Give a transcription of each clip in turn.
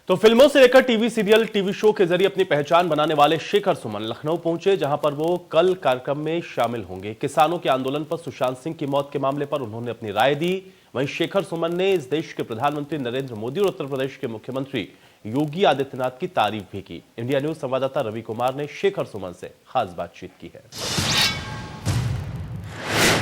तो फिल्मों से लेकर टीवी सीरियल, टीवी शो के जरिए अपनी पहचान बनाने वाले शेखर सुमन लखनऊ पहुंचे, जहां पर वो कल कार्यक्रम में शामिल होंगे। किसानों के आंदोलन पर सुशांत सिंह की मौत के मामले पर उन्होंने अपनी राय दी। वहीं शेखर सुमन ने इस देश के प्रधानमंत्री नरेंद्र मोदी और उत्तर प्रदेश के मुख्यमंत्री योगी आदित्यनाथ की तारीफ भी की। इंडिया न्यूज संवाददाता रवि कुमार ने शेखर सुमन से खास बातचीत की है।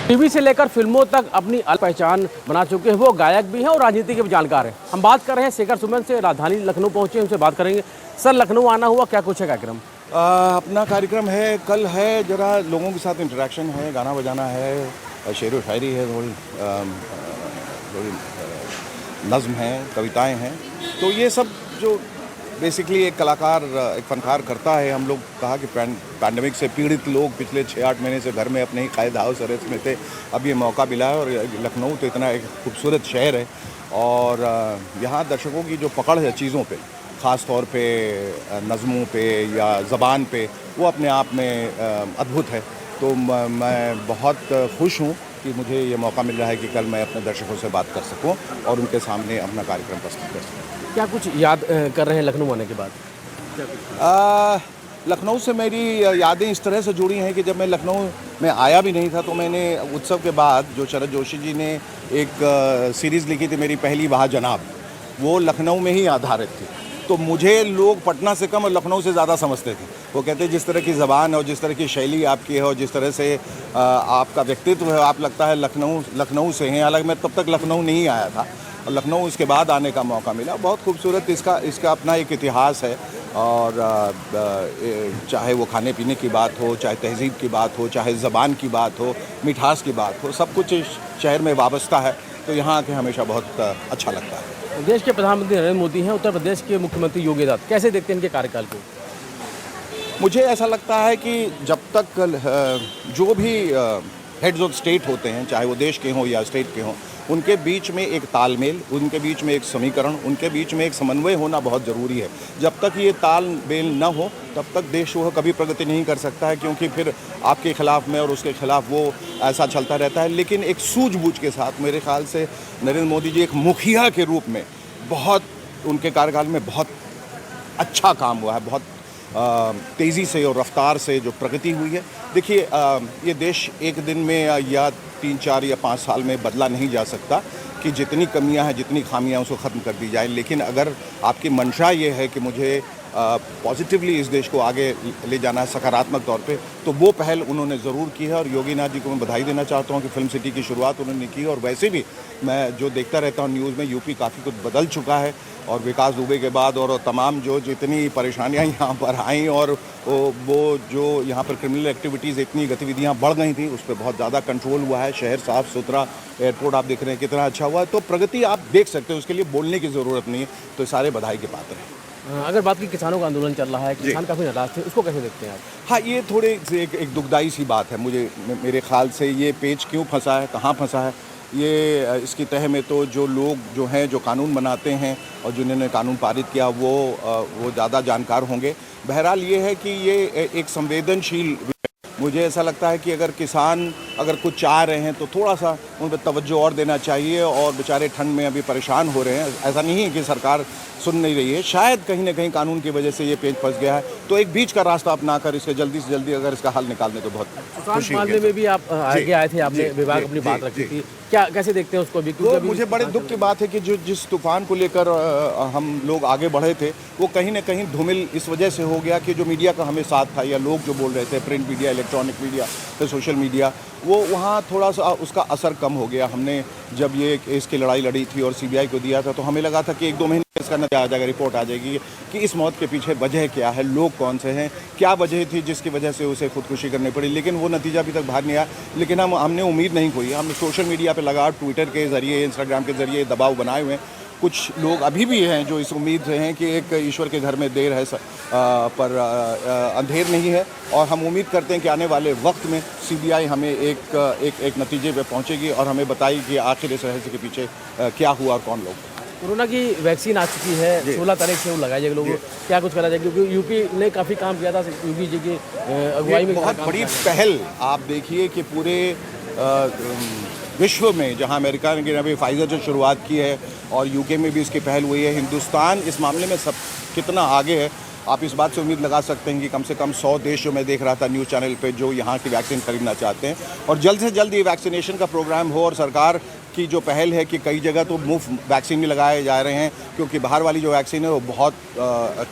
टीवी से लेकर फिल्मों तक अपनी अलग पहचान बना चुके हैं। वो गायक भी हैं और राजनीति के भी जानकार हैं। हम बात कर रहे हैं शेखर सुमन से, राजधानी लखनऊ पहुंचे, उनसे बात करेंगे। सर, लखनऊ आना हुआ, क्या कुछ है कार्यक्रम? अपना कार्यक्रम है, कल है, जरा लोगों के साथ इंटरेक्शन है, गाना बजाना है, शेर व शायरी है, थोड़ी नज़्म है, कविताएं हैं। तो ये सब जो बेसिकली एक कलाकार, एक फनकार करता है। हम लोग कहा कि पैंडमिक से पीड़ित लोग पिछले 6-8 महीने से घर में अपने ही कायद हाउस अरेस्ट में थे। अब ये मौका मिला है और लखनऊ तो इतना एक खूबसूरत शहर है और यहाँ दर्शकों की जो पकड़ है चीज़ों पे, ख़ास तौर पे नज़मों पे या ज़बान पे, वो अपने आप में अद्भुत है। तो मैं बहुत खुश हूँ कि मुझे ये मौका मिल रहा है कि कल मैं अपने दर्शकों से बात कर सकूं और उनके सामने अपना कार्यक्रम प्रस्तुत कर सकूं। क्या कुछ याद कर रहे हैं लखनऊ आने के बाद? लखनऊ से मेरी यादें इस तरह से जुड़ी हैं कि जब मैं लखनऊ में आया भी नहीं था तो मैंने उत्सव के बाद जो शरद जोशी जी ने एक सीरीज़ लिखी थी, मेरी पहली वहाँ जनाब, वो लखनऊ में ही आधारित थी। तो मुझे लोग पटना से कम और लखनऊ से ज़्यादा समझते थे। वो कहते जिस तरह की ज़बान और जिस तरह की शैली आपकी है और जिस तरह से आपका व्यक्तित्व है, आप लगता है लखनऊ से हैं। हालांकि मैं तब तक लखनऊ नहीं आया था और लखनऊ इसके बाद आने का मौका मिला। बहुत खूबसूरत इसका अपना एक इतिहास है और चाहे वो खाने पीने की बात हो, चाहे तहज़ीब की बात हो, चाहे ज़बान की बात हो, मिठास की बात हो, सब कुछ इस शहर में वाबस्ता है। तो यहाँ आके हमेशा बहुत अच्छा लगता है। देश के प्रधानमंत्री नरेंद्र मोदी हैं, उत्तर प्रदेश के मुख्यमंत्री योगी आदित्यनाथ, कैसे देखते हैं इनके कार्यकाल को? मुझे ऐसा लगता है कि जब तक जो भी हेड्स ऑफ स्टेट होते हैं, चाहे वो देश के हों या स्टेट के हों, उनके बीच में एक तालमेल, उनके बीच में एक समीकरण, उनके बीच में एक समन्वय होना बहुत ज़रूरी है। जब तक ये तालमेल न हो तब तक देश वो कभी प्रगति नहीं कर सकता है, क्योंकि फिर आपके ख़िलाफ़ में और उसके ख़िलाफ़ वो ऐसा चलता रहता है। लेकिन एक सूझबूझ के साथ मेरे ख़्याल से नरेंद्र मोदी जी एक मुखिया के रूप में बहुत, उनके कार्यकाल में बहुत अच्छा काम हुआ है। बहुत तेज़ी से और रफ्तार से जो प्रगति हुई है। देखिए, ये देश एक दिन में या 3-4 या 5 साल में बदला नहीं जा सकता कि जितनी कमियां हैं, जितनी खामियां, उसको ख़त्म कर दी जाए। लेकिन अगर आपकी मंशा ये है कि मुझे पॉजिटिवली इस देश को आगे ले जाना है सकारात्मक तौर पे, तो वो पहल उन्होंने ज़रूर की है। और योगी नाथ जी को मैं बधाई देना चाहता हूँ कि फिल्म सिटी की शुरुआत उन्होंने की। और वैसे भी मैं जो देखता रहता हूँ न्यूज़ में, यूपी काफ़ी कुछ बदल चुका है और विकास दुबे के बाद और तमाम जो जितनी परेशानियाँ यहाँ पर आईं और वो जो यहाँ पर क्रिमिनल एक्टिविटीज़, इतनी गतिविधियाँ बढ़ गई थी, उस पर बहुत ज़्यादा कंट्रोल हुआ है। शहर साफ़ सुथरा, एयरपोर्ट आप देख रहे हैं कितना अच्छा हुआ है। तो प्रगति आप देख सकते हैं, उसके लिए बोलने की ज़रूरत नहीं है। तो सारे बधाई के पात्र हैं। अगर बात की, किसानों का आंदोलन चल रहा है, किसान काफ़ी नाराज थे, उसको कैसे देखते हैं आप? हाँ, ये थोड़े एक दुखदाई सी बात है। मेरे ख्याल से ये पेच क्यों फंसा है, कहाँ फंसा है, ये इसकी तह में तो जो लोग जो हैं, जो कानून बनाते हैं और जिन्होंने कानून पारित किया, वो ज़्यादा जानकार होंगे। बहरहाल ये है कि ये एक संवेदनशील, मुझे ऐसा लगता है कि अगर किसान अगर कुछ चाह रहे हैं तो थोड़ा सा उन पर तवज्जो और देना चाहिए। और बेचारे ठंड में अभी परेशान हो रहे हैं। ऐसा नहीं है कि सरकार सुन नहीं रही है, शायद कहीं ना कहीं कानून की वजह से ये पेच फंस गया है। तो एक बीच का रास्ता अपनाकर इसके जल्दी से जल्दी अगर इसका हल निकाल दें तो बहुत खुशी होगी। मामले में भी आप आगे आए थे, आपने विभाग अपनी बात रखी थी, क्या कैसे देखते हैं उसको भी? तो मुझे बड़े दुख की बात है कि जिस तूफान को लेकर हम लोग आगे बढ़े थे, वो कहीं ना कहीं धूमिल इस वजह से हो गया कि जो मीडिया का हमें साथ था या लोग जो बोल रहे थे, प्रिंट मीडिया, इलेक्ट्रॉनिक मीडिया, फिर सोशल मीडिया, वो वहाँ थोड़ा सा उसका असर कम हो गया। हमने जब ये केस की लड़ाई लड़ी थी और सीबीआई को दिया था, तो हमें लगा था कि 1-2 महीने इसका नतीजा आ जाएगा, रिपोर्ट आ जाएगी कि इस मौत के पीछे वजह क्या है, लोग कौन से हैं, क्या वजह थी जिसकी वजह से उसे खुदकुशी करनी पड़ी। लेकिन वो नतीजा अभी तक बाहर नहीं आया। लेकिन हमने उम्मीद नहीं खोई। हम सोशल मीडिया पे लगा, ट्विटर के ज़रिए, इंस्टाग्राम के ज़रिए दबाव बनाए हुए हैं। कुछ लोग अभी भी हैं जो इस उम्मीद से हैं कि एक ईश्वर के घर में देर है पर अंधेर नहीं है। और हम उम्मीद करते हैं कि आने वाले वक्त में सीबीआई हमें एक नतीजे पे पहुंचेगी और हमें बताएगी कि आखिर इस रहस्य के पीछे क्या हुआ और कौन लोग। कोरोना की वैक्सीन आ चुकी है, 16 तारीख से वो लगाई जाएगी। लोगों क्या कुछ करा जाएगा, क्योंकि यूपी ने काफ़ी काम किया था, योगी जी की अगुवाई में बहुत बड़ी पहल। आप देखिए कि पूरे विश्व में, जहां अमेरिका ने अभी फाइजर से शुरुआत की है और यूके में भी इसकी पहल हुई है, हिंदुस्तान इस मामले में सब कितना आगे है, आप इस बात से उम्मीद लगा सकते हैं कि कम से कम 100 देश जो मैं देख रहा था न्यूज़ चैनल पे जो यहाँ की वैक्सीन खरीदना चाहते हैं और जल्द से जल्द ये वैक्सीनेशन का प्रोग्राम हो। और सरकार की जो पहल है कि कई जगह तो मुफ्त वैक्सीन भी लगाए जा रहे हैं, क्योंकि बाहर वाली जो वैक्सीन है वो बहुत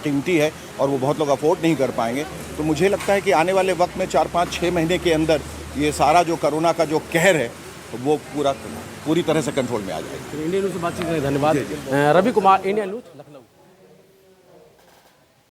कीमती है और वो बहुत लोग अफोर्ड नहीं कर पाएंगे। तो मुझे लगता है कि आने वाले वक्त में 4-5-6 महीने के अंदर ये सारा जो कोरोना का जो कहर है वो पूरी तरह से कंट्रोल में आ जाएगा। इंडियन न्यूज़ से बातचीत करें, धन्यवाद। Ravi Kumar, Indian News, Lucknow.